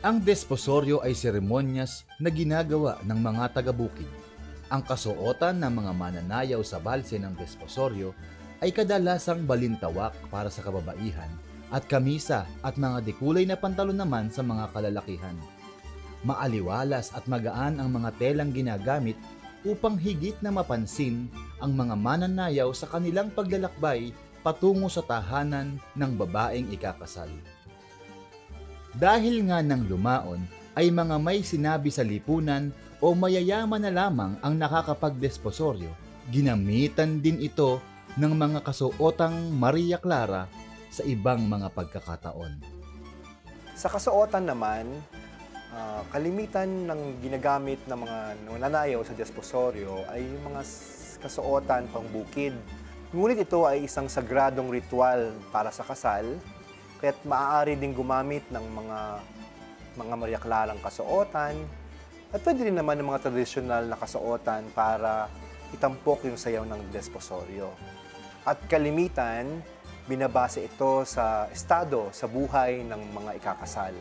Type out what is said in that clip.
Ang desposoryo ay seremonyas na ginagawa ng mga taga-bukid. Ang kasuotan ng mga mananayaw sa balse ng desposoryo ay kadalasang balintawak para sa kababaihan at kamisa at mga dekulay na pantalon naman sa mga kalalakihan. Maaliwalas at magaan ang mga telang ginagamit upang higit na mapansin ang mga mananayaw sa kanilang paglalakbay patungo sa tahanan ng babaeng ikakasal. Dahil nga ng lumaon ay mga may sinabi sa lipunan o mayayaman na lamang ang nakakapagdesposoryo, ginamitan din ito ng mga kasuotang Maria Clara sa ibang mga pagkakataon. Sa kasuotan naman, kalimitan ng ginagamit ng mga nananayaw sa desposoryo ay yung mga kasuotan pangbukid. Ngunit ito ay isang sagradong ritual para sa kasal, kaya't maaari ding gumamit ng mga Maria Clarang kasuotan at pwede rin naman ng mga tradisyonal na kasuotan para itampok yung sayaw ng desposoryo. At kalimitan, binabase ito sa estado, sa buhay ng mga ikakasal.